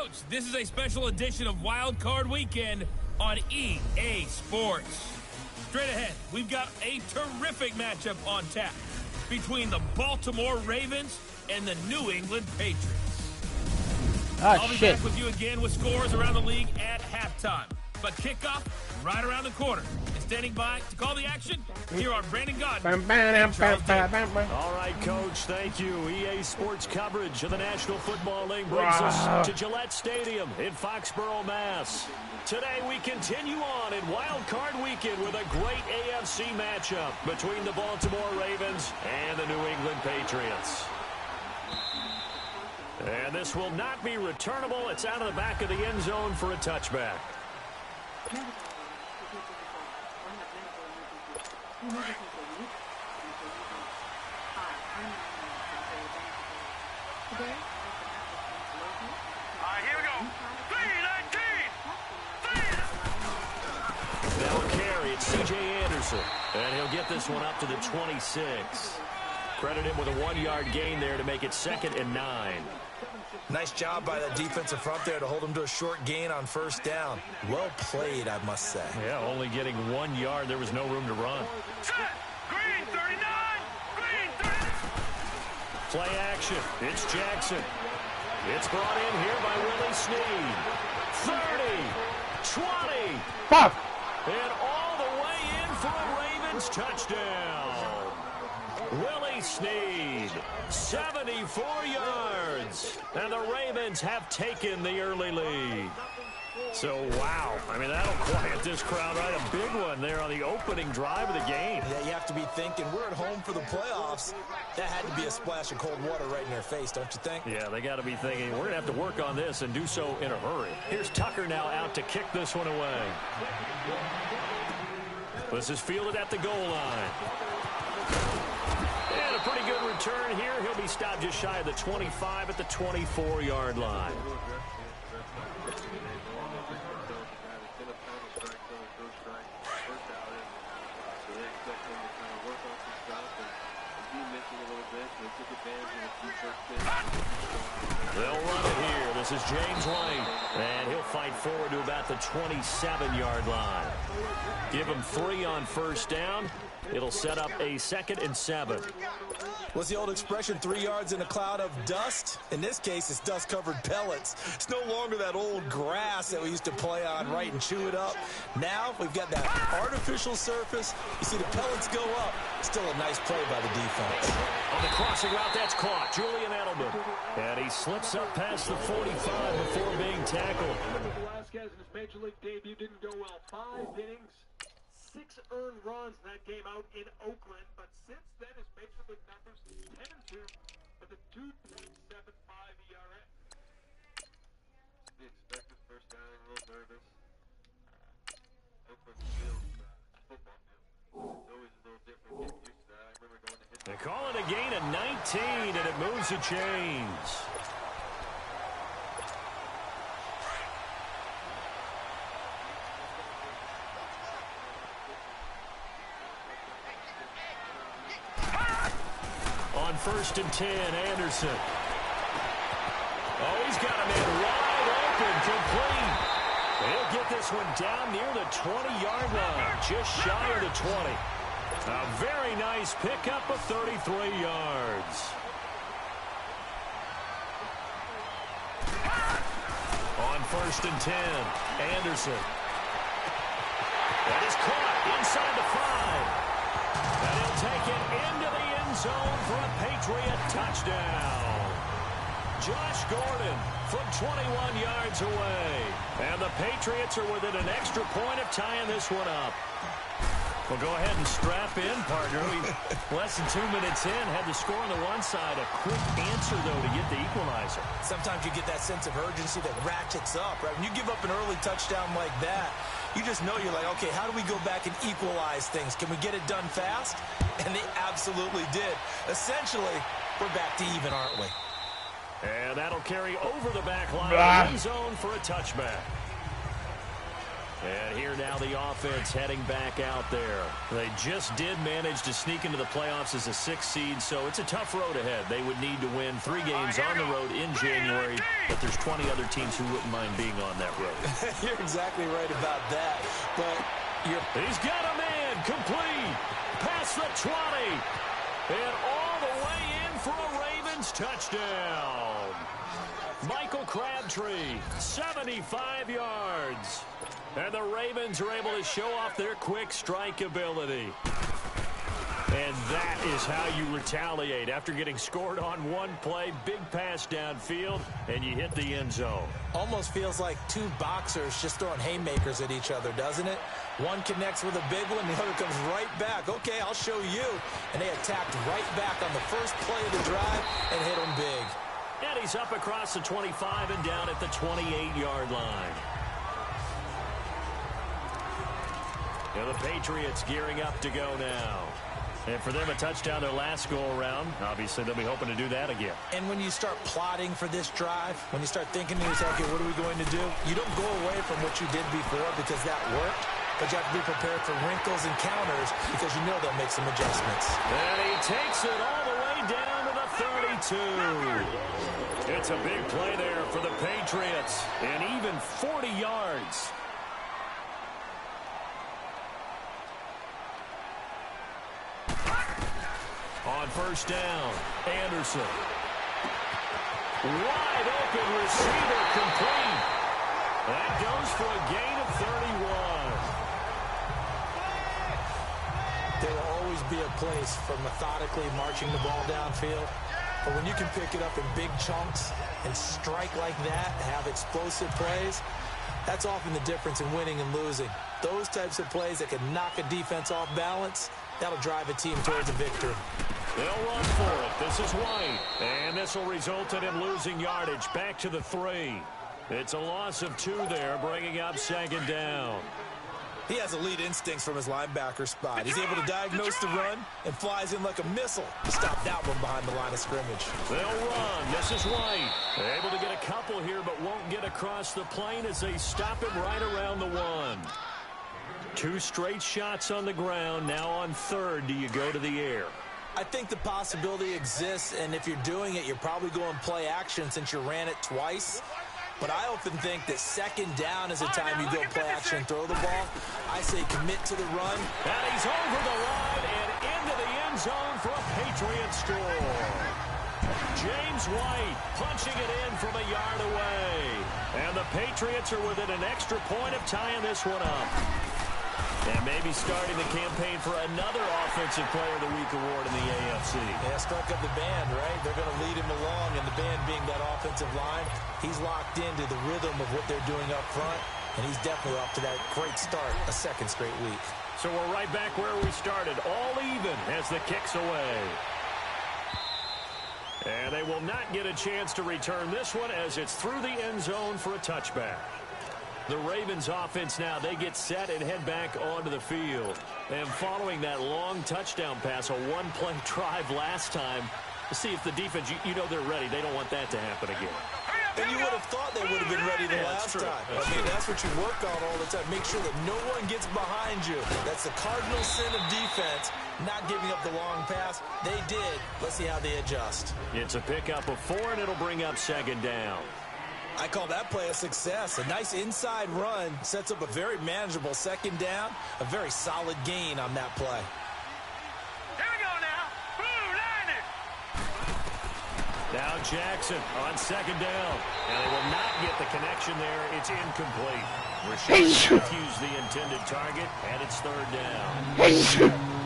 Coach, this is a special edition of Wild Card Weekend on EA Sports. Straight ahead, we've got a terrific matchup on tap between the Baltimore Ravens and the New England Patriots. I'll be back with you again with scores around the league at halftime. But kickoff right around the corner. And standing by to call the action, here are Brandon Gaudin and Charles Davis. All right, Coach, thank you. EA Sports coverage of the National Football League brings us to Gillette Stadium in Foxborough, Mass. Today we continue on in Wild Card Weekend with a great AFC matchup between the Baltimore Ravens and the New England Patriots. And this will not be returnable. It's out of the back of the end zone for a touchback. Here we go. 3-19. They'll carry it, C.J. Anderson. And he'll get this one up to the 26. Credit him with a 1-yard gain there to make it 2nd and 9. Nice job by the defensive front there to hold him to a short gain on first down. Well played, I must say. Yeah, only getting 1 yard. There was no room to run. Set. Green 39. Green 39. Play action. It's Jackson. It's brought in here by Willie Snead. 30, 20. Fuck. And all the way in for a Ravens touchdown. Willie Snead, 74 yards. And the Ravens have taken the early lead. So, wow. I mean, that'll quiet this crowd right. A big one there on the opening drive of the game. Yeah, you have to be thinking, we're at home for the playoffs. That had to be a splash of cold water right in their face, don't you think? Yeah, they got to be thinking, we're going to have to work on this and do so in a hurry. Here's Tucker now out to kick this one away. This is fielded at the goal line. And a pretty good return here. He'll be stopped just shy of the 25 at the 24-yard line. They'll run it here. This is James White. And he'll fight forward to about the 27-yard line. Give him 3 on first down. It'll set up a 2nd and 7. What's the old expression, 3 yards in a cloud of dust? In this case, it's dust-covered pellets. It's no longer that old grass that we used to play on, right, and chew it up. Now we've got that artificial surface. You see the pellets go up. Still a nice play by the defense. On the crossing route, that's caught. Julian Edelman. And he slips up past the 45 before being tackled. Velasquez in his Major League debut didn't go well. 5 innings. 6 earned runs, and that came out in Oakland. But since then, his Major League numbers 10-2 with a 2.75 ERA. The expected first down, a little nervous. Oakland field, football field. It's always a little different. Get used to that. I remember going to hit. They call it a gain of 19, and it moves the chains. On 1st and 10, Anderson. Oh, he's got a man wide open, complete. He'll get this one down near the 20-yard line, just shy of the 20. A very nice pickup of 33 yards. On 1st and 10, Anderson. That is caught inside the 5. And he'll take it into the end zone for a Patriot touchdown. Josh Gordon from 21 yards away. And the Patriots are within an extra point of tying this one up. Well, go ahead and strap in, partner. Less than 2 minutes in, had the score on the one side. A quick answer, though, to get the equalizer. Sometimes you get that sense of urgency that ratchets up, right? When you give up an early touchdown like that, you just know you're like, okay, how do we go back and equalize things? Can we get it done fast? And they absolutely did. Essentially, we're back to even, aren't we? And that'll carry over the back line. End zone for a touchback. And here now the offense heading back out there. They just did manage to sneak into the playoffs as a 6th seed, so it's a tough road ahead. They would need to win 3 games on the road in January, but there's 20 other teams who wouldn't mind being on that road. You're exactly right about that. But he's got a man complete past the 20 and all the way in for a Ravens touchdown. Michael Crabtree, 75 yards. And the Ravens are able to show off their quick strike ability. And that is how you retaliate after getting scored on one play, big pass downfield, and you hit the end zone. Almost feels like 2 boxers just throwing haymakers at each other, doesn't it? One connects with a big one, the other comes right back. Okay, I'll show you. And they attacked right back on the first play of the drive and hit them big. And he's up across the 25 and down at the 28-yard line. And the Patriots gearing up to go now. And for them, a touchdown their last go-around. Obviously, they'll be hoping to do that again. And when you start plotting for this drive, when you start thinking to yourself, okay, what are we going to do? You don't go away from what you did before because that worked. But you have to be prepared for wrinkles and counters because you know they'll make some adjustments. And he takes it all the way down to the 32. It's a big play there for the Patriots. And even 40 yards. On first down, Anderson. Wide open receiver complete. That goes for a gain of 31. There will always be a place for methodically marching the ball downfield. But when you can pick it up in big chunks and strike like that, have explosive plays, that's often the difference in winning and losing. Those types of plays that can knock a defense off balance, that'll drive a team towards a victory. They'll run for it. This is White. And this will result in him losing yardage back to the 3. It's a loss of 2 there, bringing up second down. He has elite instincts from his linebacker spot. He's able to diagnose the run and flies in like a missile to stop that one behind the line of scrimmage. They'll run. This is White. Able to get a couple here, but won't get across the plane as they stop him right around the 1. 2 straight shots on the ground. Now on 3rd, do you go to the air? I think the possibility exists, and if you're doing it, you're probably going play action since you ran it twice. But I often think that second down is a time you go play action and throw the ball. I say commit to the run. And he's over the line and into the end zone for a Patriot score. James White punching it in from a yard away. And the Patriots are within an extra point of tying this one up. And maybe starting the campaign for another Offensive Player of the Week award in the AFC. Yeah, struck up the band, right? They're going to lead him along, and the band being that offensive line, he's locked into the rhythm of what they're doing up front, and he's definitely off to that great start, a 2nd straight week. So we're right back where we started, all even as the kick's away. And they will not get a chance to return this one as it's through the end zone for a touchback. The Ravens offense now, they get set and head back onto the field. And following that long touchdown pass, a one-play drive last time, to see if the defense, you know they're ready. They don't want that to happen again. And you would have thought they would have been ready the last time. That's what you work on all the time. Make sure that no one gets behind you. That's the cardinal sin of defense, not giving up the long pass. They did. Let's see how they adjust. It's a pickup of 4, and it'll bring up second down. I call that play a success. A nice inside run sets up a very manageable second down, a very solid gain on that play. Here we go now. Blue Niners. Now Jackson on second down. And they will not get the connection there. It's incomplete. Rashad Matthews the intended target, and it's 3rd down.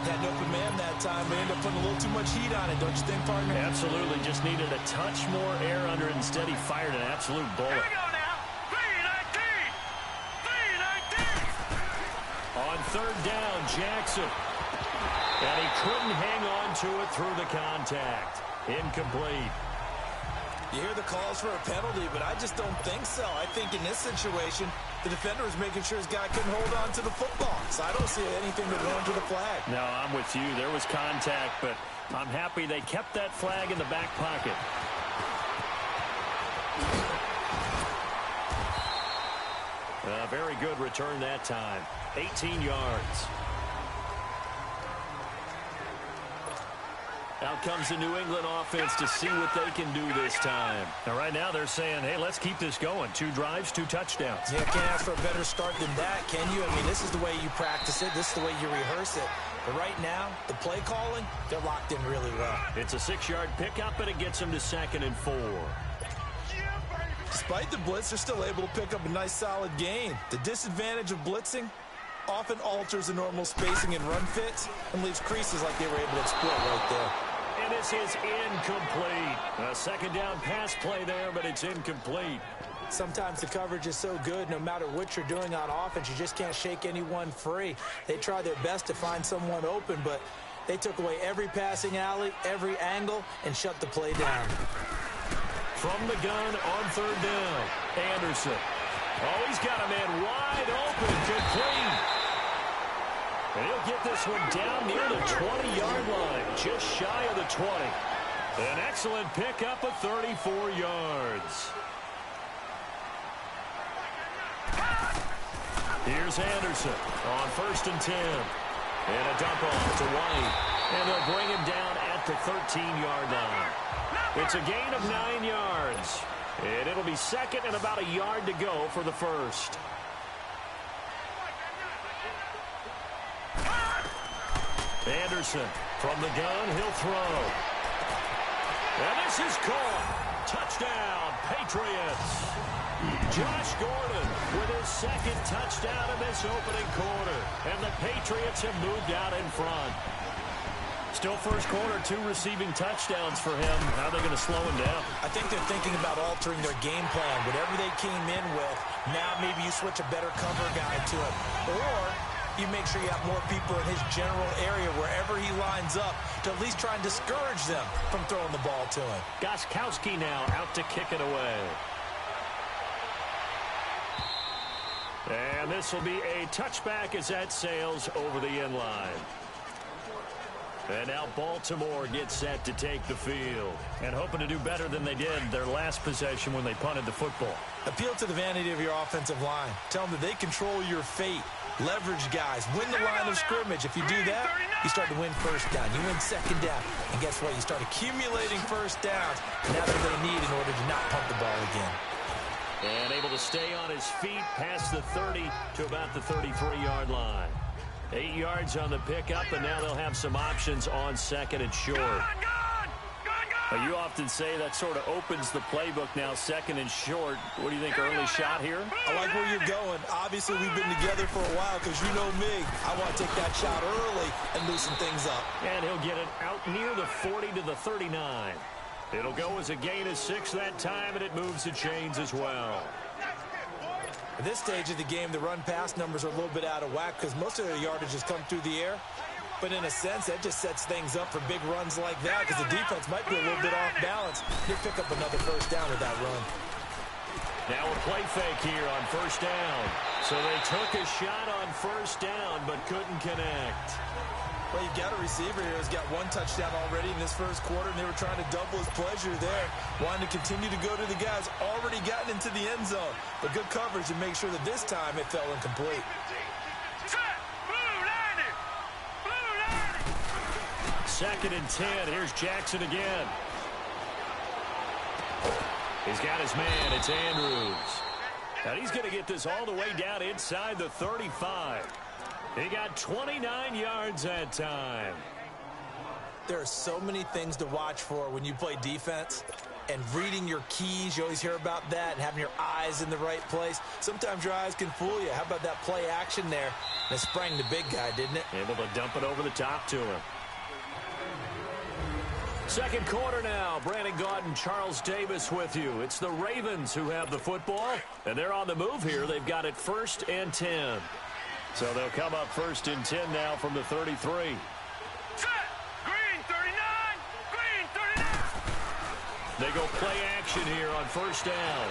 Had an open man that time, but ended up putting a little too much heat on it, don't you think, partner? Absolutely. Just needed a touch more air under it. Instead, he fired an absolute bullet. Here we go now. 319. 319. On 3rd down, Jackson. And he couldn't hang on to it through the contact. Incomplete. You hear the calls for a penalty, but I just don't think so. I think in this situation, the defender is making sure his guy couldn't hold on to the football. So I don't see anything to warrant to the flag. No, I'm with you. There was contact, but I'm happy they kept that flag in the back pocket. Very good return that time. 18 yards. Out comes the New England offense to see what they can do this time. Now, right now they're saying, hey, let's keep this going. 2 drives, 2 touchdowns. Yeah, can't ask for a better start than that, can you? I mean, this is the way you practice it. This is the way you rehearse it. But right now, the play calling, they're locked in really well. It's a 6-yard pickup, and it gets them to 2nd and 4. Despite the blitz, they're still able to pick up a nice, solid gain. The disadvantage of blitzing often alters the normal spacing and run fits and leaves creases like they were able to exploit right there. And this is incomplete. A 2nd down pass play there, but it's incomplete. Sometimes the coverage is so good, no matter what you're doing on offense, you just can't shake anyone free. They try their best to find someone open, but they took away every passing alley, every angle, and shut the play down. From the gun on 3rd down, Anderson. Oh, he's got a man wide open, complete. And he'll get this one down near the 20-yard line, just shy of the 20. An excellent pickup of 34 yards. Here's Anderson on 1st and 10. And a dump off to White. And they'll bring him down at the 13-yard line. It's a gain of 9 yards. And it'll be 2nd and about a yard to go for the 1st. Anderson from the gun, he'll throw. And this is caught. Touchdown, Patriots. Josh Gordon with his 2nd touchdown of this opening quarter. And the Patriots have moved out in front. Still first quarter, 2 receiving touchdowns for him. How are they going to slow him down? I think they're thinking about altering their game plan. Whatever they came in with, now maybe you switch a better cover guy to it. Or you make sure you have more people in his general area wherever he lines up to at least try and discourage them from throwing the ball to him. Gostkowski now out to kick it away. And this will be a touchback as that sails over the end line. And now Baltimore gets set to take the field. And hoping to do better than they did their last possession when they punted the football. Appeal to the vanity of your offensive line. Tell them that they control your fate. Leverage guys. Win the line of scrimmage. If you do that, you start to win 1st down. You win 2nd down. And guess what? You start accumulating 1st downs. And that's what they need in order to not pump the ball again. And able to stay on his feet past the 30 to about the 33-yard line. 8 yards on the pickup, and now they'll have some options on 2nd and short. You often say that sort of opens the playbook now, 2nd and short. What do you think, early shot here? I like where you're going. Obviously, we've been together for a while because you know me. I want to take that shot early and loosen things up. And he'll get it out near the 40 to the 39. It'll go as a gain of 6 that time, and it moves the chains as well. At this stage of the game, the run-pass numbers are a little bit out of whack because most of their yardage has come through the air. But in a sense, that just sets things up for big runs like that because the defense might be a little bit off balance. They pick up another 1st down with that run. Now a play fake here on 1st down. So they took a shot on 1st down but couldn't connect. Well, you've got a receiver here who's got 1 touchdown already in this 1st quarter, and they were trying to double his pleasure there, wanting to continue to go to the guys already gotten into the end zone. But good coverage to make sure that this time it fell incomplete. 2nd and 10. Here's Jackson again. He's got his man. It's Andrews. And he's going to get this all the way down inside the 35. He got 29 yards that time. There are so many things to watch for when you play defense. And reading your keys, you always hear about that, and having your eyes in the right place. Sometimes your eyes can fool you. How about that play action there? And it sprang the big guy, didn't it? Able to dump it over the top to him. 2nd quarter now. Brandon Gaudin, Charles Davis with you. It's the Ravens who have the football, and they're on the move here. They've got it 1st and 10. So they'll come up 1st and 10 now from the 33. Set! Green 39! Green 39! They go play action here on 1st down.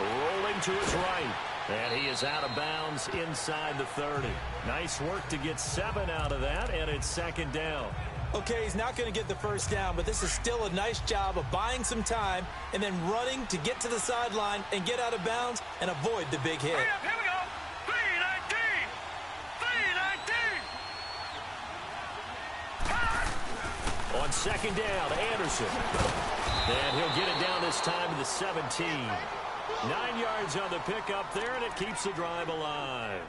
Rolling to his right. And he is out of bounds inside the 30. Nice work to get 7 out of that, and it's 2nd down. Okay, he's not going to get the first down, but this is still a nice job of buying some time and then running to get to the sideline and get out of bounds and avoid the big hit. Here we go. 319. 319. On second down, Anderson. And he'll get it down this time to the 17. 9 yards on the pickup there, and it keeps the drive alive.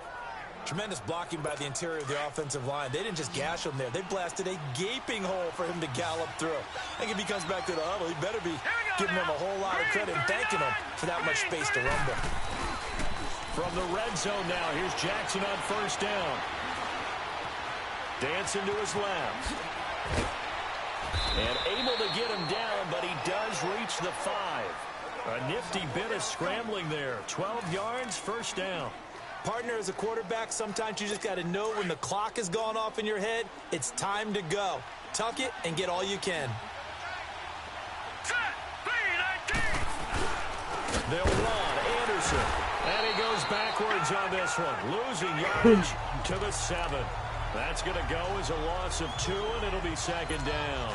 Tremendous blocking by the interior of the offensive line. They didn't just gash him there. They blasted a gaping hole for him to gallop through. I think if he comes back to the huddle, he better be giving him a whole lot of credit and thanking him for that much space to rumble. From the red zone now, here's Jackson on first down. Dancing to his left. And able to get him down, but he does reach the 5. A nifty bit of scrambling there. 12 yards, first down. Partner, as a quarterback, sometimes you just got to know when the clock has gone off in your head, it's time to go. Tuck it and get all you can. Set. 319. They'll run. Anderson. And he goes backwards on this one. Losing yardage to the 7. That's going to go as a loss of 2, and it'll be second down.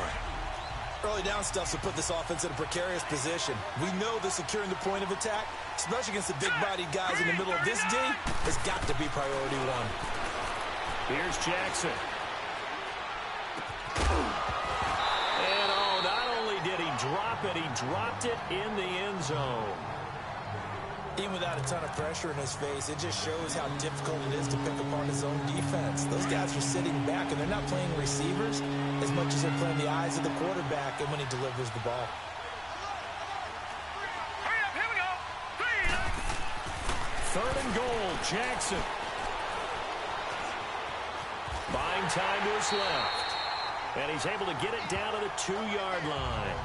Early down stuff to put this offense in a precarious position. We know that securing the point of attack, especially against the big-bodied guys in the middle of this D, has got to be priority 1. Here's Jackson. And not only did he drop it, he dropped it in the end zone. Even without a ton of pressure in his face, it just shows how difficult it is to pick apart his own defense. Those guys are sitting back, and they're not playing receivers as much as they're playing the eyes of the quarterback and when he delivers the ball. Hurry up. Here we go. 319. Third and goal, Jackson. Buying time to his left. And he's able to get it down to the 2-yard line.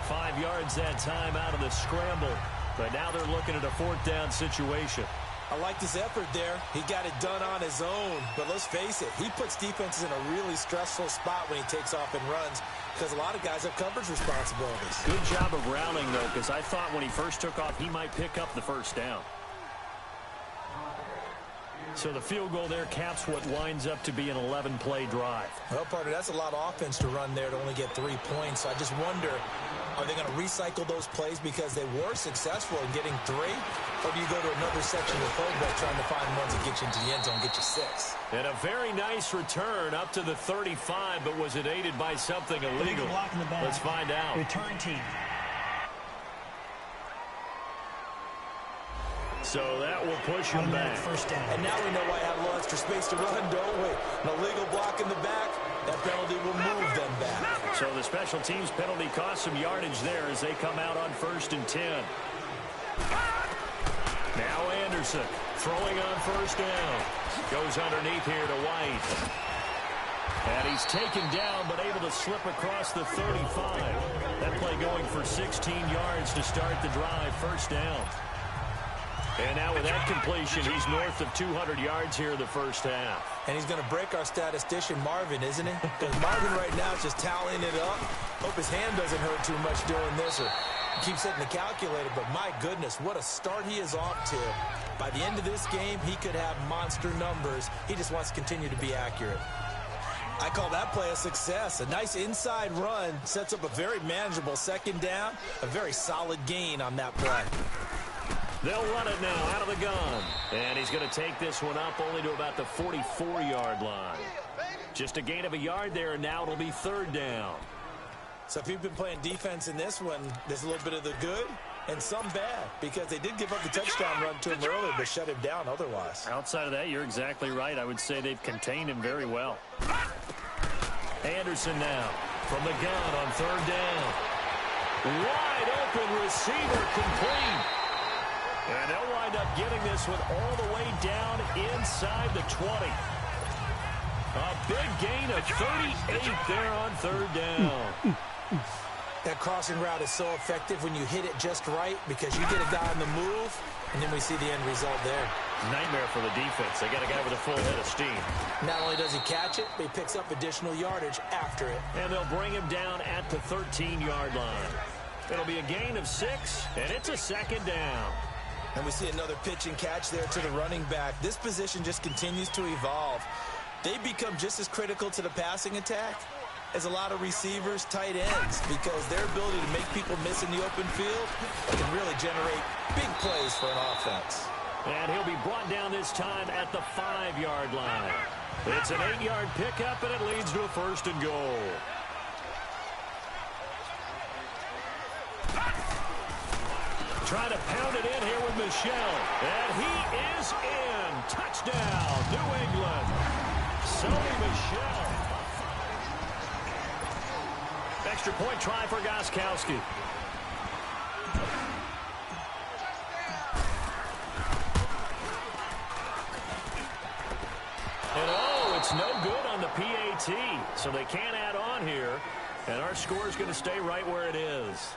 5 yards that time out of the scramble. But now they're looking at a 4th down situation. I liked his effort there. He got it done on his own. But let's face it, he puts defenses in a really stressful spot when he takes off and runs because a lot of guys have coverage responsibilities. Good job of rallying, though, because I thought when he first took off, he might pick up the first down. So the field goal there caps what winds up to be an 11-play drive. Well, partner, that's a lot of offense to run there to only get 3 points. So I just wonder, are they going to recycle those plays because they were successful in getting 3? Or do you go to another section of the playbook trying to find ones that get you into the end zone and get you 6? And a very nice return up to the 35, but was it aided by something illegal? Let's find out. Return team. So that will push him back. First down. And now we know why I have a little extra space to run, don't we? An illegal block in the back, that penalty will move them back. So the special teams penalty cost some yardage there as they come out on 1st and 10. Now Anderson throwing on first down. Goes underneath here to White. And he's taken down but able to slip across the 35. That play going for 16 yards to start the drive. First down. And now with that completion, he's north of 200 yards here in the first half. And he's going to break our statistician, Marvin, isn't he? Because Marvin right now is just tallying it up. Hope his hand doesn't hurt too much doing this or keeps hitting the calculator. But my goodness, what a start he is off to. By the end of this game, he could have monster numbers. He just wants to continue to be accurate. I call that play a success. A nice inside run sets up a very manageable second down. A very solid gain on that play. They'll run it now out of the gun. And he's going to take this one up only to about the 44-yard line. Just a gain of a yard there, and now it'll be 3rd down. So if you've been playing defense in this one, there's a little bit of the good and some bad because they did give up the touchdown run to him earlier but shut him down otherwise. Outside of that, you're exactly right. I would say they've contained him very well. Anderson now from the gun on 3rd down. Wide open receiver complete. And they'll wind up getting this one all the way down inside the 20. A big gain of 38 there on 3rd down. That crossing route is so effective when you hit it just right because you get a guy on the move, and then we see the end result there. Nightmare for the defense. They got a guy with a full head of steam. Not only does he catch it, but he picks up additional yardage after it. And they'll bring him down at the 13-yard line. It'll be a gain of 6, and it's a 2nd down. And we see another pitch and catch there to the running back. This position just continues to evolve. They become just as critical to the passing attack is a lot of receivers, tight ends, because their ability to make people miss in the open field can really generate big plays for an offense. And he'll be brought down this time at the 5-yard line. It's an 8-yard pickup, and it leads to a 1st and goal. Trying to pound it in here with Michel. And he is in. Touchdown, New England. Sony Michel. Extra point try for Gostkowski. And it's no good on the PAT. So they can't add on here. And our score is going to stay right where it is.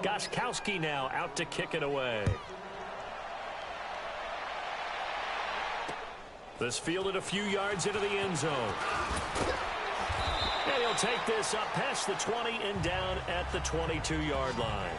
Gostkowski now out to kick it away. This fielded a few yards into the end zone. And he'll take this up past the 20 and down at the 22-yard line.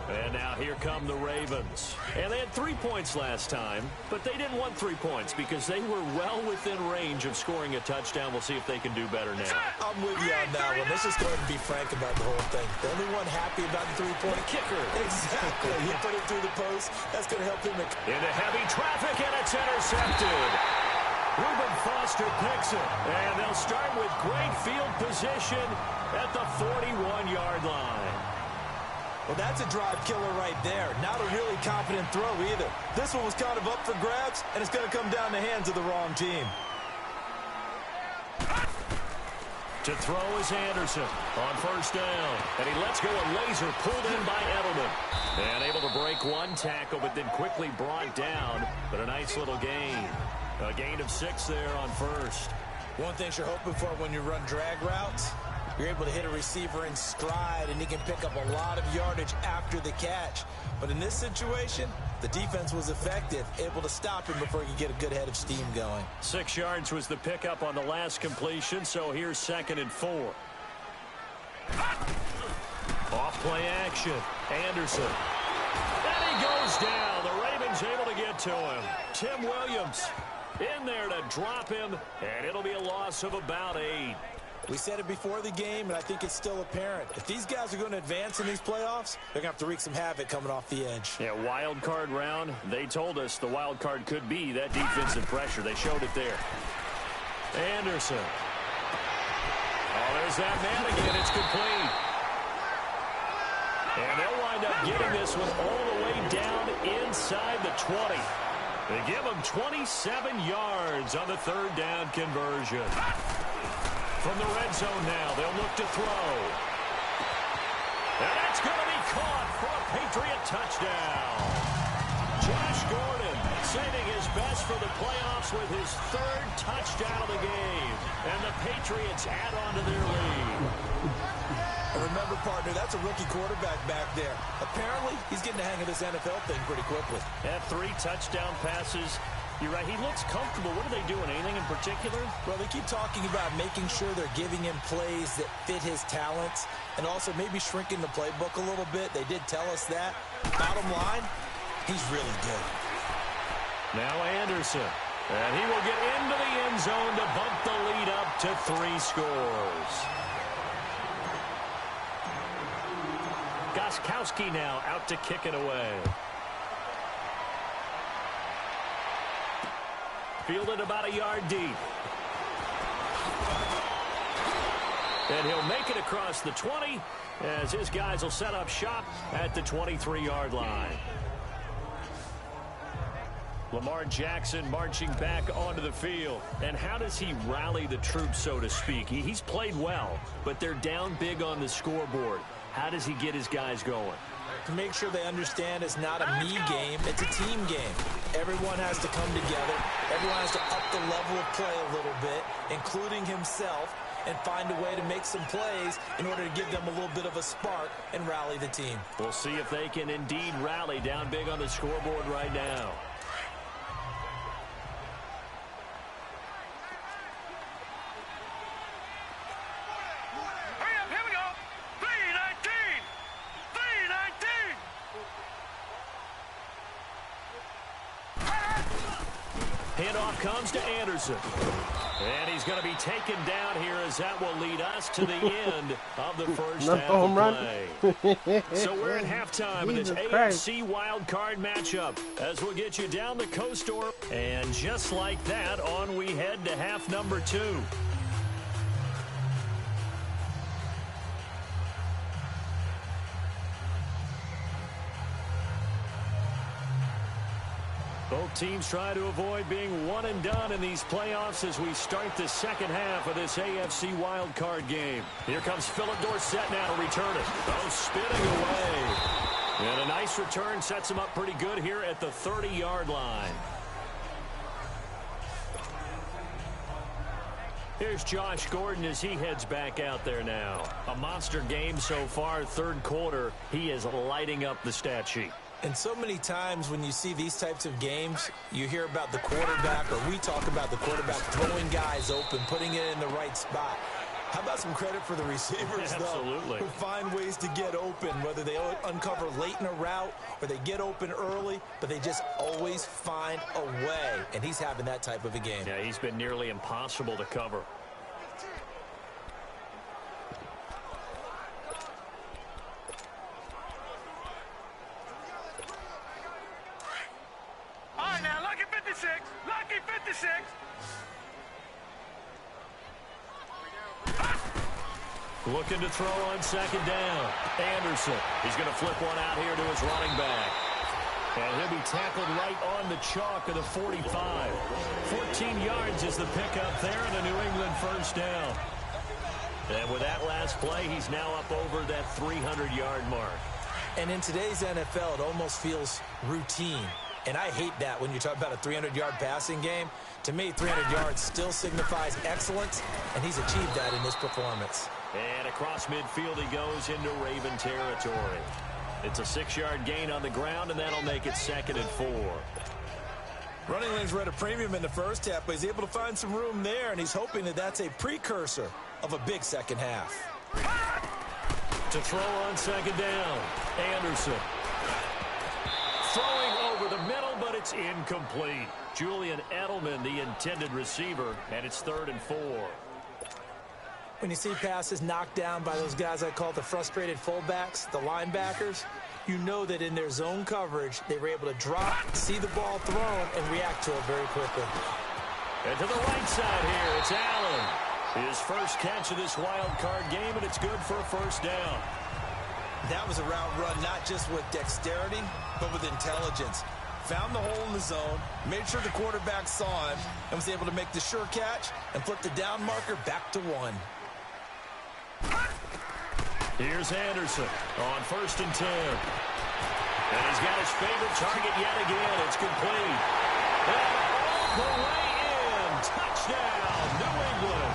And now here come the Ravens. And they had 3 points last time, but they didn't want 3 points because they were well within range of scoring a touchdown. We'll see if they can do better now. I'm with you on that one. Let's just go ahead and be frank about the whole thing. The only one happy about the 3-point kicker. Exactly. He put it through the post. That's going to help him. Into heavy traffic, and it's intercepted. Reuben Foster picks it. And they'll start with great field position at the 41-yard line. Well, that's a drive killer right there. Not a really confident throw either. This one was kind of up for grabs, and it's going to come down the hands of the wrong team. To throw is Anderson on 1st down. And he lets go a laser pulled in by Edelman. And able to break one tackle, but then quickly brought down. But a nice little gain. A gain of 6 there on 1st. One thing you're hoping for when you run drag routes, you're able to hit a receiver in stride, and he can pick up a lot of yardage after the catch. But in this situation, the defense was effective, able to stop him before he could get a good head of steam going. 6 yards was the pickup on the last completion, so here's 2nd and 4. Off play action. Anderson. And he goes down. The Ravens able to get to him. Tim Williams in there to drop him, and it'll be a loss of about 8. We said it before the game, and I think it's still apparent. If these guys are going to advance in these playoffs, they're going to have to wreak some havoc coming off the edge. Yeah, wild card round. They told us the wild card could be that defensive pressure. They showed it there. Anderson. Oh, there's that man again. It's complete. And they'll wind up getting this one all the way down inside the 20. They give them 27 yards on the 3rd down conversion. From the red zone now, they'll look to throw. And that's going to be caught for a Patriot touchdown. Josh Gordon saving his best for the playoffs with his 3rd touchdown of the game. And the Patriots add on to their lead. And remember, partner, that's a rookie quarterback back there. Apparently, he's getting the hang of this NFL thing pretty quickly. Had 3 touchdown passes. You're right. He looks comfortable. What are they doing? Anything in particular? Well, they keep talking about making sure they're giving him plays that fit his talents and also maybe shrinking the playbook a little bit. They did tell us that. Bottom line, he's really good. Now Anderson. And he will get into the end zone to bump the lead up to 3 scores. Gostkowski now out to kick it away. Fielded about a yard deep. And he'll make it across the 20 as his guys will set up shop at the 23-yard line. Lamar Jackson marching back onto the field. And how does he rally the troops, so to speak? He's played well, but they're down big on the scoreboard. How does he get his guys going? To make sure they understand it's not a me game, it's a team game. Everyone has to come together. Everyone has to up the level of play a little bit, including himself, and find a way to make some plays in order to give them a little bit of a spark and rally the team. We'll see if they can indeed rally down big on the scoreboard right now. Hurry up, here we go. 3:19. 3:19. comes to Anderson. And he's going to be taken down here as that will lead us to the end of the first half of play. So we're at halftime in this AFC wild card matchup as we'll get you down the coast door. And just like that, on we head to half number 2. Both teams try to avoid being one and done in these playoffs as we start the second half of this AFC wildcard game. Here comes Philip Dorsett now to return it. Oh, spinning away. And a nice return sets him up pretty good here at the 30-yard line. Here's Josh Gordon as he heads back out there now. A monster game so far, third quarter. He is lighting up the stat sheet. And so many times when you see these types of games, you hear about the quarterback, or we talk about the quarterback throwing guys open, putting it in the right spot. How about some credit for the receivers, though, who find ways to get open, whether they uncover late in a route or they get open early, but they just always find a way. And he's having that type of a game. Yeah, he's been nearly impossible to cover. All right, now, lucky 56. Lucky 56. Looking to throw on second down. Anderson. He's going to flip one out here to his running back. And he'll be tackled right on the chalk of the 45. 14 yards is the pickup there, and a New England first down. And with that last play, he's now up over that 300-yard mark. And in today's NFL, it almost feels routine. And I hate that when you talk about a 300-yard passing game. To me, 300 yards still signifies excellence, and he's achieved that in this performance. And across midfield he goes into Raven territory. It's a 6-yard gain on the ground, and that'll make it 2nd and 4. Running lanes were at a premium in the first half, but he's able to find some room there, and he's hoping that that's a precursor of a big second half. To throw on second down, Anderson. Throwing over the middle, but it's incomplete. Julian Edelman, the intended receiver, and it's 3rd and 4. When you see passes knocked down by those guys I call the frustrated fullbacks, the linebackers, you know that in their zone coverage, they were able to drop, see the ball thrown, and react to it very quickly. And to the right side here, it's Allen. His first catch of this wild card game, and it's good for a first down. That was a route run, not just with dexterity, but with intelligence. Found the hole in the zone, made sure the quarterback saw him, and was able to make the sure catch and flip the down marker back to 1. Here's Anderson on 1st and 10. And he's got his favorite target yet again. It's complete. And all the way in. Touchdown, New England.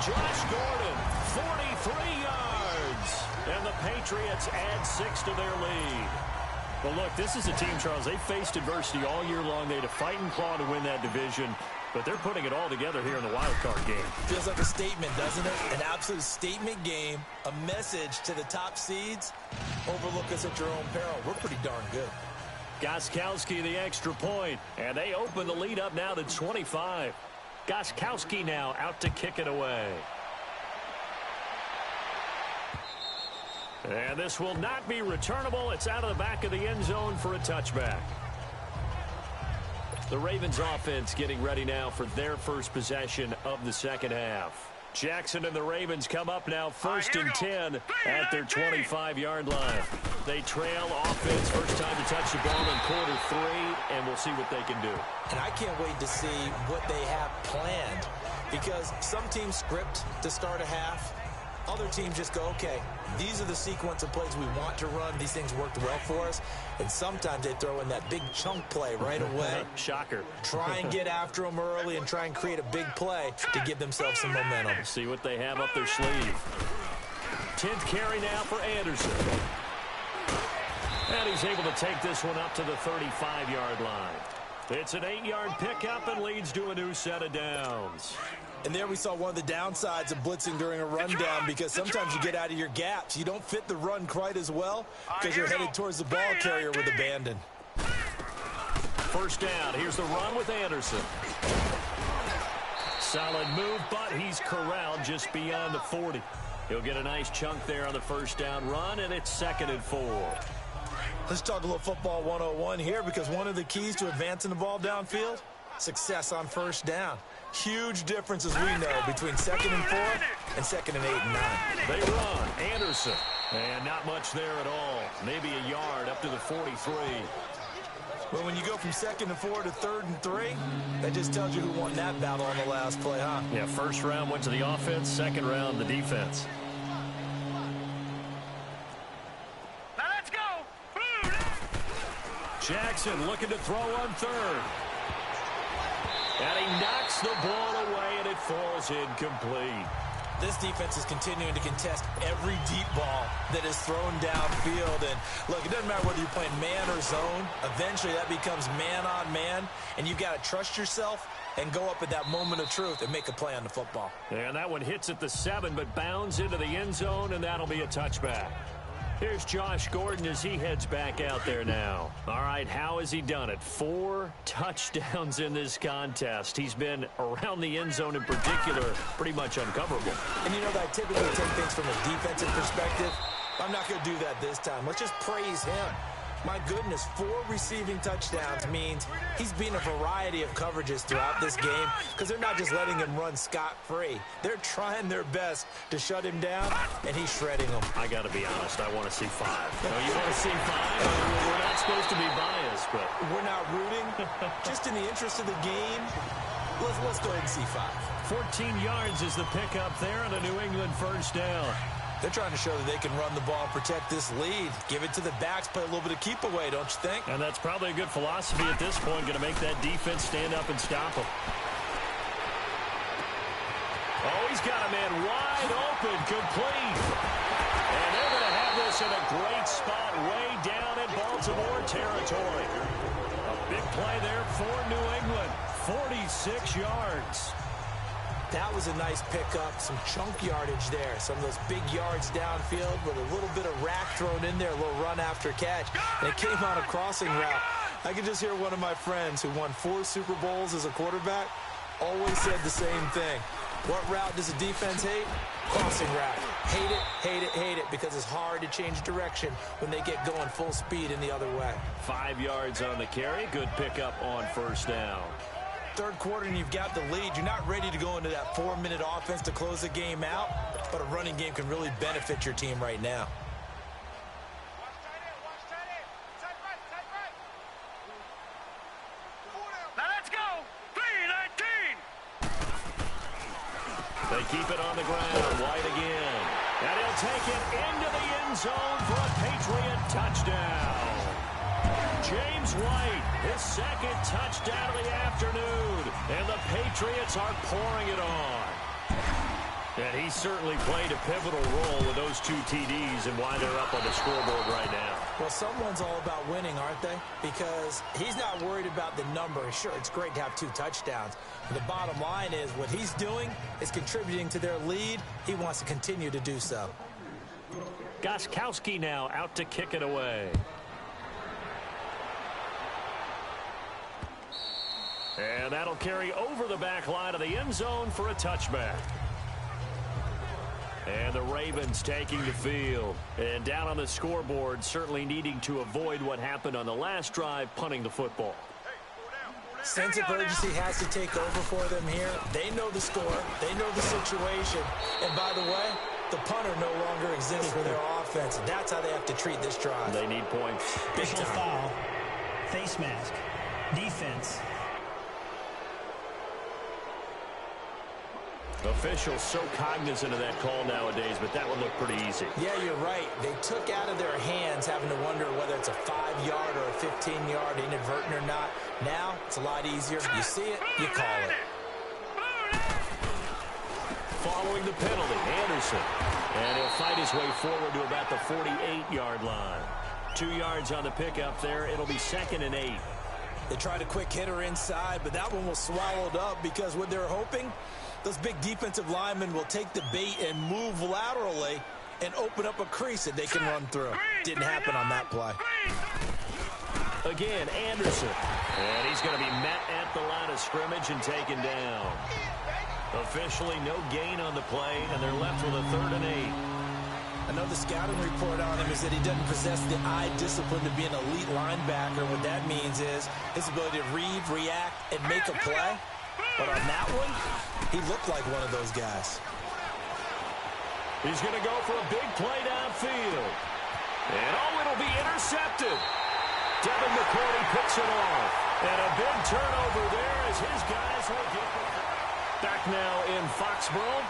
Josh Gordon, 43 yards. And the Patriots add 6 to their lead. Well, look, this is a team, Charles. They faced adversity all year long. They had to fight and claw to win that division. But they're putting it all together here in the wild card game. Feels like a statement, doesn't it? An absolute statement game, a message to the top seeds. Overlook us at your own peril. We're pretty darn good. Gostkowski the extra point, and they open the lead up now to 25. Gostkowski now out to kick it away. And this will not be returnable. It's out of the back of the end zone for a touchback. The Ravens offense getting ready now for their first possession of the second half. Jackson and the Ravens come up now 1st and 10 at their 25-yard line. They trail offense, first time to touch the ball in quarter 3, and we'll see what they can do. And I can't wait to see what they have planned, because some teams script to start a half. Other teams just go, okay, these are the sequence of plays we want to run. These things worked well for us. And sometimes they throw in that big chunk play right away. Shocker. Try and get after them early and try and create a big play to give themselves some momentum. See what they have up their sleeve. 10th carry now for Anderson. And he's able to take this one up to the 35-yard line. It's an 8-yard pickup and leads to a new set of downs. And there we saw one of the downsides of blitzing during a rundown, because sometimes you get out of your gaps. You don't fit the run quite as well because you're headed towards the ball carrier with abandon. First down. Here's the run with Anderson. Solid move, but he's corralled just beyond the 40. He'll get a nice chunk there on the first down run, and it's 2nd and 4. Let's talk a little football 101 here, because one of the keys to advancing the ball downfield, success on first down. Huge difference, as we know, between 2nd and 4 and 2nd and 8 and 9. They run. Anderson. And not much there at all. Maybe a yard up to the 43. Well, when you go from 2nd and 4 to 3rd and 3, that just tells you who won that battle on the last play, huh? Yeah, first round went to the offense, second round the defense. Now let's go. Jackson looking to throw on 3rd. And he knocks the ball away, and it falls incomplete. This defense is continuing to contest every deep ball that is thrown downfield. And look, it doesn't matter whether you're playing man or zone. Eventually, that becomes man on man, and you've got to trust yourself and go up at that moment of truth and make a play on the football. And that one hits at the 7, but bounds into the end zone, and that'll be a touchback. Here's Josh Gordon as he heads back out there now. All right, how has he done it? 4 touchdowns in this contest. He's been around the end zone in particular, pretty much uncoverable. And you know that I typically take things from a defensive perspective. I'm not going to do that this time. Let's just praise him. My goodness, 4 receiving touchdowns means he's been a variety of coverages throughout this game, because they're not just letting him run scot-free. They're trying their best to shut him down, and he's shredding them. I got to be honest, I want to see 5. Oh, you want to see 5? We're not supposed to be biased, but we're not rooting. Just in the interest of the game, let's go ahead and see 5. 14 yards is the pickup there on a New England first down. They're trying to show that they can run the ball and protect this lead. Give it to the backs, play a little bit of keep away, don't you think? And that's probably a good philosophy at this point, going to make that defense stand up and stop him. Oh, he's got a man wide open, complete. And they're going to have this in a great spot way down in Baltimore territory. A big play there for New England, 46 yards. That was a nice pickup, some chunk yardage there. Some of those big yards downfield with a little bit of rack thrown in there, a little run after catch. And it came on a crossing route. I could just hear one of my friends who won 4 Super Bowls as a quarterback always said the same thing. What route does a defense hate? Crossing route. Hate it, hate it, hate it, because it's hard to change direction when they get going full speed in the other way. 5 yards on the carry. Good pickup on first down. 3rd quarter and you've got the lead. You're not ready to go into that 4-minute offense to close the game out, but a running game can really benefit your team right now. Now let's go. 3-19. They keep it on the ground. White again. And he'll take it into the end zone for a Patriot touchdown. James White, his 2nd touchdown of the afternoon. And the Patriots are pouring it on. And he certainly played a pivotal role with those 2 TDs and why they're up on the scoreboard right now. Well, someone's all about winning, aren't they? Because he's not worried about the number. Sure, it's great to have 2 touchdowns. But the bottom line is what he's doing is contributing to their lead. He wants to continue to do so. Gostkowski now out to kick it away. And that'll carry over the back line of the end zone for a touchback. And the Ravens taking the field. And down on the scoreboard, certainly needing to avoid what happened on the last drive, punting the football. Sense of urgency has to take over for them here. They know the score. They know the situation. And by the way, the punter no longer exists for their offense. That's how they have to treat this drive. They need points. Big time. Foul. Face mask. Defense. Officials so cognizant of that call nowadays, but that one looked pretty easy. Yeah, you're right. They took out of their hands having to wonder whether it's a 5-yard or a 15-yard, inadvertent or not. Now, it's a lot easier. You see it, you call it. Following the penalty, Anderson. And he'll fight his way forward to about the 48-yard line. 2 yards on the pickup there. It'll be 2nd and 8. They tried a quick hitter inside, but that one was swallowed up because what they're hoping, those big defensive linemen will take the bait and move laterally and open up a crease that they can run through. Didn't happen on that play. Again, Anderson. And he's going to be met at the line of scrimmage and taken down. Officially no gain on the play, and they're left with a 3rd and 8. Another scouting report on him is that he doesn't possess the eye discipline to be an elite linebacker. What that means is his ability to read, react, and make a play. But on that one, he looked like one of those guys. He's going to go for a big play downfield. And, it'll be intercepted. Devin McCourty picks it off. And a big turnover there as his guys will get the back now in Foxborough.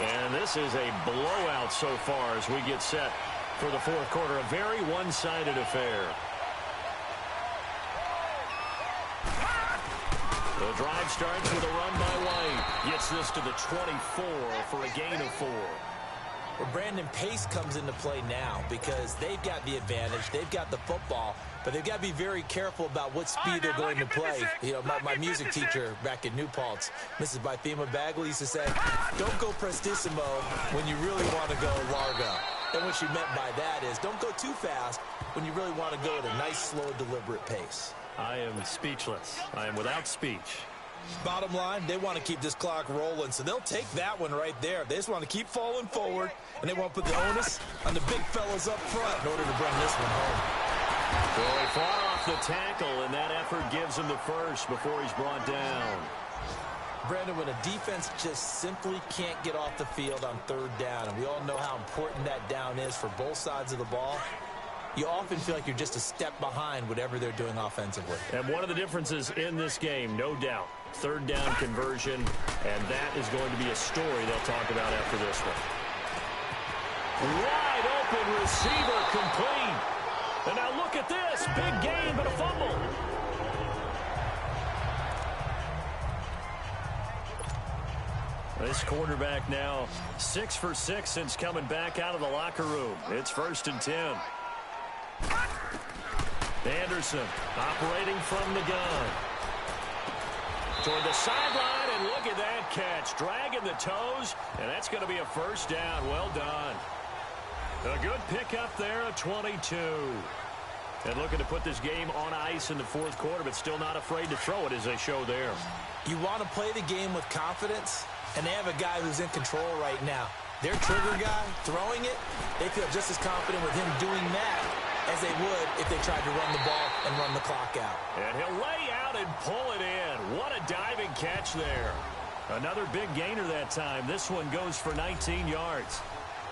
And this is a blowout so far as we get set for the 4th quarter. A very one-sided affair. The drive starts with a run by White. Gets this to the 24 for a gain of 4. Well, Brandon, pace comes into play now because they've got the advantage. They've got the football, but they've got to be very careful about what speed they're going to play. You know, my music teacher back in New Paltz, Mrs. Bythema Bagley, used to say, don't go prestissimo when you really want to go largo. And what she meant by that is don't go too fast when you really want to go at a nice, slow, deliberate pace. I am speechless. I am without speech. Bottom line, they want to keep this clock rolling, so they'll take that one right there. They just want to keep falling forward, and they want to put the onus on the big fellas up front in order to bring this one home. Well, he fought off the tackle, and that effort gives him the first before he's brought down. Brandon, when a defense just simply can't get off the field on 3rd down, and we all know how important that down is for both sides of the ball, you often feel like you're just a step behind whatever they're doing offensively. And one of the differences in this game, no doubt, 3rd down conversion, and that is going to be a story they'll talk about after this one. Wide open receiver complete. And now look at this. Big gain, but a fumble. This quarterback now 6 for 6 since coming back out of the locker room. It's 1st and 10. Anderson operating from the gun. Toward the sideline, and look at that catch. Dragging the toes, and that's going to be a 1st down. Well done. A good pickup there, a 22. And looking to put this game on ice in the 4th quarter, but still not afraid to throw it as they show there. You want to play the game with confidence, and they have a guy who's in control right now. Their trigger guy throwing it, they feel just as confident with him doing that as they would if they tried to run the ball and run the clock out. And he'll lay out and pull it in. What a diving catch there. Another big gainer that time. This one goes for 19 yards.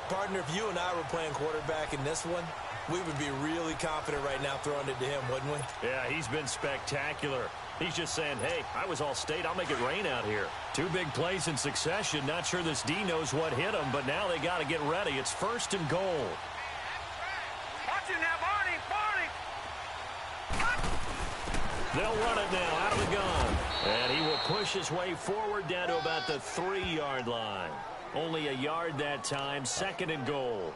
Partner, if you and I were playing quarterback in this one, we would be really confident right now throwing it to him, wouldn't we? Yeah, he's been spectacular. He's just saying, hey, I was all state. I'll make it rain out here. 2 big plays in succession. Not sure this D knows what hit him, but now they got to get ready. It's 1st and goal. Watch it now, Barney! They'll run it now out of the gun. And he will push his way forward down to about the 3-yard line. Only a yard that time. 2nd and goal.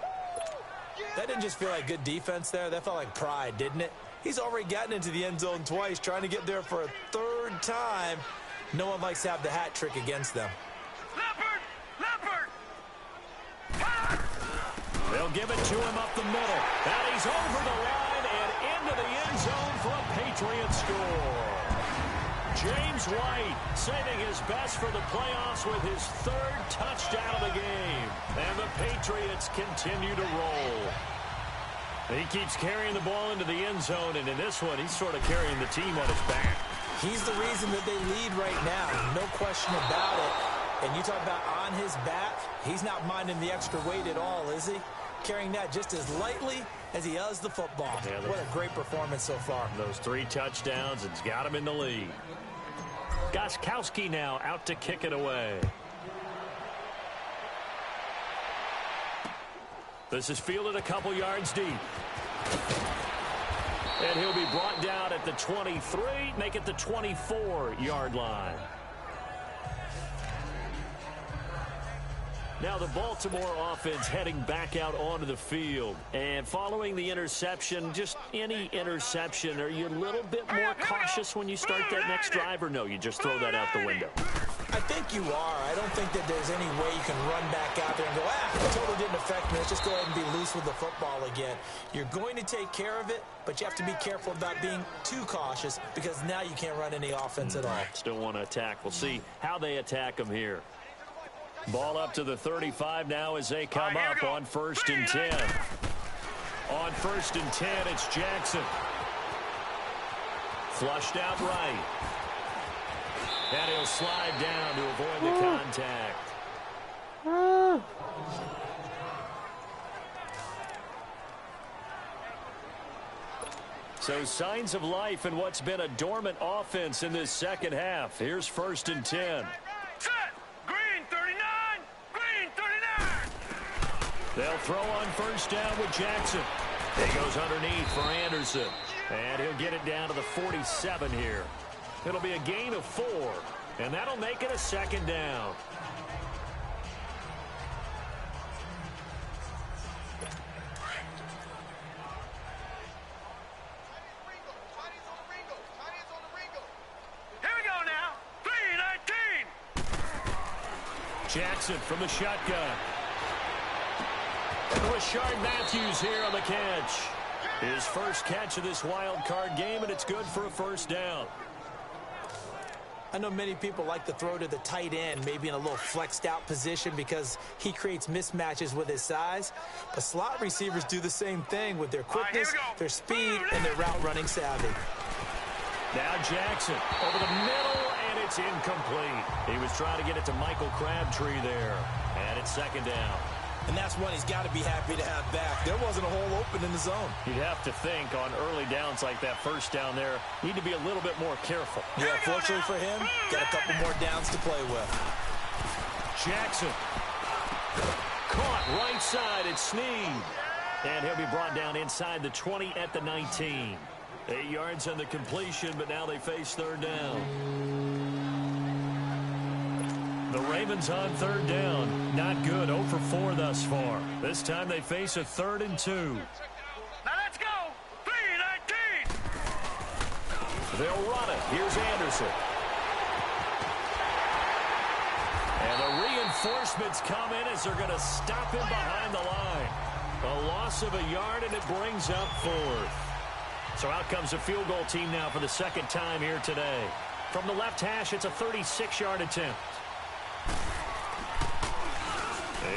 That didn't just feel like good defense there. That felt like pride, didn't it? He's already gotten into the end zone twice, trying to get there for a 3rd time. No one likes to have the hat trick against them. Leopard! They'll give it to him up the middle. And he's over the line and into the end zone for a Patriot score. James White saving his best for the playoffs with his 3rd touchdown of the game. And the Patriots continue to roll. He keeps carrying the ball into the end zone, and in this one, he's sort of carrying the team on his back. He's the reason that they lead right now, no question about it. And you talk about on his back, he's not minding the extra weight at all, is he? Carrying that just as lightly as he does the football. Yeah, what a great performance so far. Those 3 touchdowns, it's got him in the lead. Gostkowski now out to kick it away. This is fielded a couple yards deep. And he'll be brought down at the 23, make it the 24-yard line. Now the Baltimore offense heading back out onto the field. And following the interception, just any interception, are you a little bit more cautious when you start that next drive, or no, you just throw that out the window? I think you are. I don't think that there's any way you can run back out there and go, it totally didn't affect me. Let's just go ahead and be loose with the football again. You're going to take care of it, but you have to be careful about being too cautious because now you can't run any offense at all. Still want to attack. We'll see how they attack them here. Ball up to the 35 now as they come up on 1st and 10. On 1st and 10, it's Jackson. Flushed out right. And he'll slide down to avoid the contact. So signs of life in what's been a dormant offense in this second half. Here's 1st and 10. Set. Green 39. Green 39. They'll throw on 1st down with Jackson. He goes underneath for Anderson. And he'll get it down to the 47 here. It'll be a gain of 4, and that'll make it a 2nd down. Here we go now. 3-19. Jackson from the shotgun. And Rashard Matthews here on the catch. His first catch of this wild card game, and it's good for a 1st down. I know many people like to throw to the tight end, maybe in a little flexed out position because he creates mismatches with his size. But slot receivers do the same thing with their quickness, their speed, and their route running savvy. Now Jackson over the middle, and it's incomplete. He was trying to get it to Michael Crabtree there, and it's 2nd down. And that's one he's got to be happy to have back. There wasn't a hole open in the zone. You'd have to think on early downs like that 1st down there, need to be a little bit more careful. Yeah, fortunately for him, got a couple more downs to play with. Jackson. Caught right side, it's Snead. And he'll be brought down inside the 20 at the 19. 8 yards on the completion, but now they face 3rd down. The Ravens on 3rd down. Not good. 0 for 4 thus far. This time they face a 3rd and 2. Now let's go. 3-19. They'll run it. Here's Anderson. And the reinforcements come in as they're going to stop him behind the line. A loss of a yard, and it brings up 4th. So out comes the field goal team now for the 2nd time here today. From the left hash, it's a 36-yard attempt.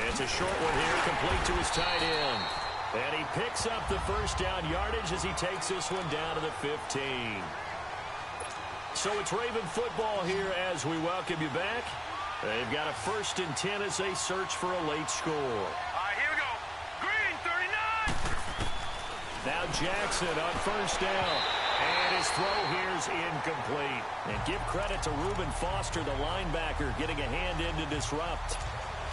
It's a short one here, complete to his tight end. And he picks up the 1st down yardage as he takes this one down to the 15. So it's Raven football here as we welcome you back. They've got a 1st and 10 as they search for a late score. All right, here we go. Green 39. Now Jackson on 1st down. And his throw here's incomplete. And give credit to Reuben Foster, the linebacker, getting a hand in to disrupt.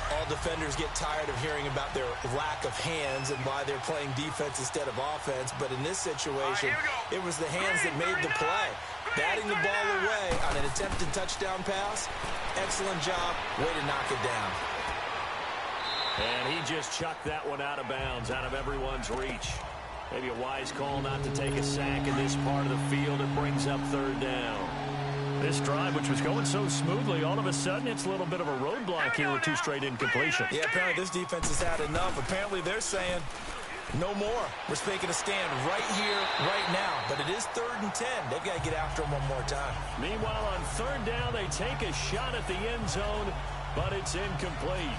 All defenders get tired of hearing about their lack of hands and why they're playing defense instead of offense. But in this situation, it was the hands that made the play. Batting the ball away on an attempted touchdown pass. Excellent job. Way to knock it down. And he just chucked that one out of bounds, out of everyone's reach. Maybe a wise call not to take a sack in this part of the field. It brings up 3rd down. This drive, which was going so smoothly, all of a sudden it's a little bit of a roadblock here with 2 straight incompletions. Yeah, apparently this defense has had enough. Apparently they're saying no more. We're making a stand right here, right now. But it is 3rd and 10. They've got to get after him one more time. Meanwhile, on 3rd down, they take a shot at the end zone, but it's incomplete.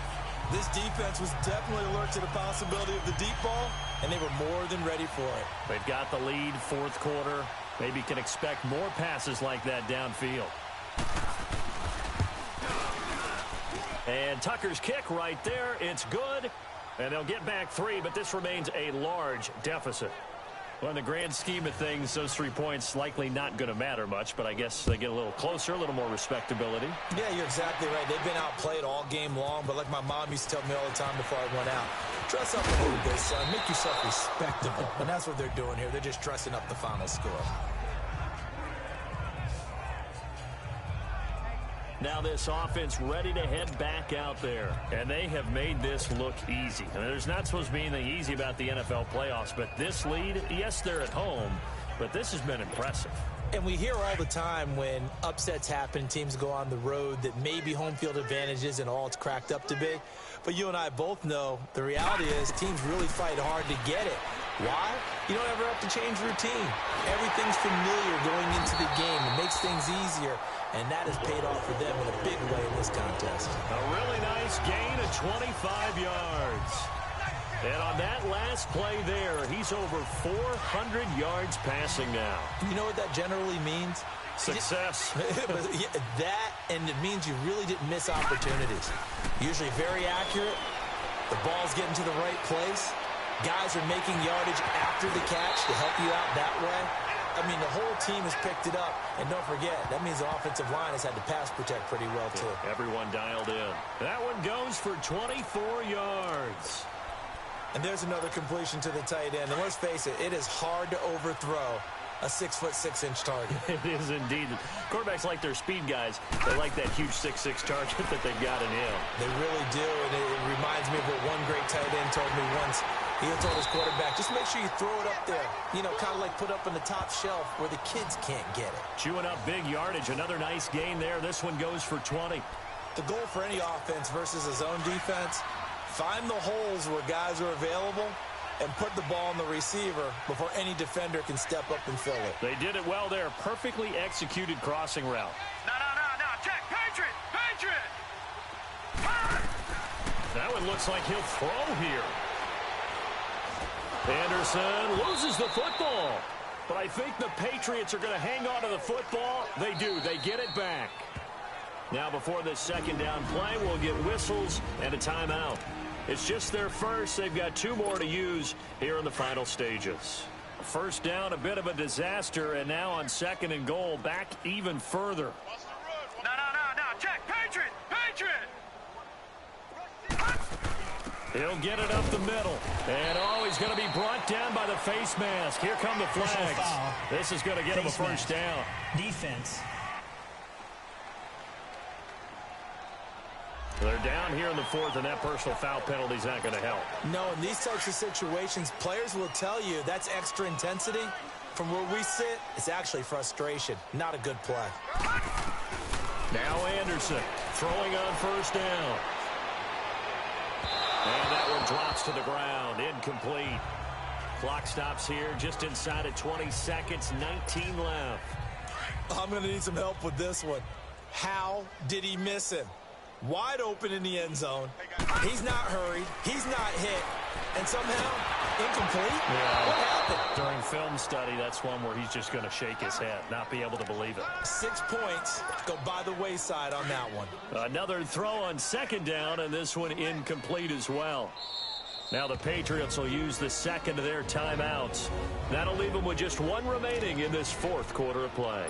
This defense was definitely alert to the possibility of the deep ball, and they were more than ready for it. They've got the lead, 4th quarter. Maybe can expect more passes like that downfield. And Tucker's kick right there. It's good. And they'll get back 3, but this remains a large deficit. Well, in the grand scheme of things, those 3 points likely not going to matter much, but I guess they get a little closer, a little more respectability. Yeah, you're exactly right. They've been outplayed all game long, but like my mom used to tell me all the time before I went out, dress up a little bit, son. Make yourself respectable. And that's what they're doing here. They're just dressing up the final score. Now this offense ready to head back out there. And they have made this look easy. I mean, there's not supposed to be anything easy about the NFL playoffs, but this lead, yes, they're at home, but this has been impressive. And we hear all the time when upsets happen, teams go on the road, that maybe home field advantage isn't all it's cracked up to be. But you and I both know the reality is teams really fight hard to get it. Why? You don't ever have to change routine. Everything's familiar going into the game. It makes things easier, and that has paid off for them in a big way in this contest. A really nice gain of 25 yards. And on that last play there, he's over 400 yards passing now. You know what that generally means? Success. That, and it means you really didn't miss opportunities. Usually very accurate. The ball's getting to the right place. Guys are making yardage after the catch to help you out that way. I mean, the whole team has picked it up. And don't forget, that means the offensive line has had to pass protect pretty well, too. Everyone dialed in. That one goes for 24 yards. And there's another completion to the tight end. And let's face it, it is hard to overthrow a 6'6" target. It is indeed. Quarterbacks like their speed guys. They like that huge 6'6" target that they've got in him. They really do, and it reminds me of what one great tight end told me once. He told his quarterback, just make sure you throw it up there. You know, kind of like put up on the top shelf where the kids can't get it. Chewing up big yardage. Another nice gain there. This one goes for 20. The goal for any offense versus a zone defense, find the holes where guys are available and put the ball on the receiver before any defender can step up and fill it. They did it well there. Perfectly executed crossing route. No. Check. Patriot. That one looks like he'll throw here. Anderson loses the football. But I think the Patriots are going to hang on to the football. They do. They get it back. Now before this second down play, we'll get whistles and a timeout. It's just their first. They've got 2 more to use here in the final stages. First down, a bit of a disaster, and now on 2nd and goal, back even further. No. Check. Patriot. He'll get it up the middle. And, he's going to be brought down by the face mask. Here come the flags. This is going to get him a first down. Defense. They're down here in the 4th, and that personal foul penalty is not going to help. No, in these types of situations, players will tell you that's extra intensity. From where we sit, it's actually frustration. Not a good play. Now Anderson throwing on first down. And that one drops to the ground. Incomplete. Clock stops here just inside of 20 seconds. 19 left. I'm going to need some help with this one. How did he miss him? Wide open in the end zone. He's not hurried. He's not hit. And somehow, incomplete? Yeah. What happened? During film study, that's one where he's just going to shake his head, not be able to believe it. 6 points go by the wayside on that one. Another throw on 2nd down, and this one incomplete as well. Now the Patriots will use the second of their timeouts. That'll leave them with just 1 remaining in this 4th quarter of play.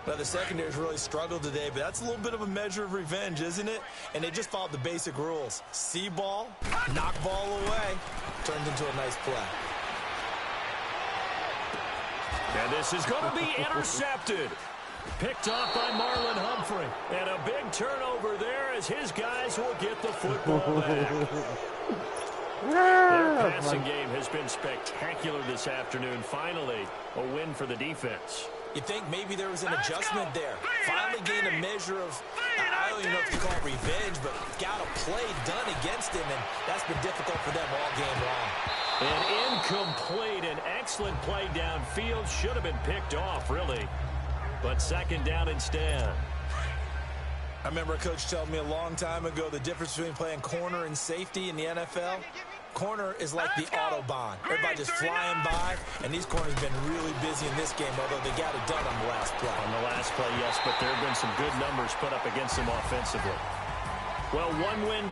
Now, the secondary's really struggled today, but that's a little bit of a measure of revenge, isn't it? And they just followed the basic rules. See ball, knock ball away, turned into a nice play. And this is going to be intercepted. Picked off by Marlon Humphrey. And a big turnover there as his guys will get the football back. Their passing game has been spectacular this afternoon. Finally, a win for the defense. You think maybe there was an adjustment there. Finally gained a measure of, I don't even know if you call it revenge, but got a play done against him, and that's been difficult for them all game long. An incomplete, an excellent play downfield. Should have been picked off, really. But 2nd down instead. I remember a coach telling me a long time ago the difference between playing corner and safety in the NFL. Corner is like the Autobahn. Everybody just flying by, and these corners have been really busy in this game, although they got it done on the last play. On the last play, yes, but there have been some good numbers put up against them offensively. Well, 1 win,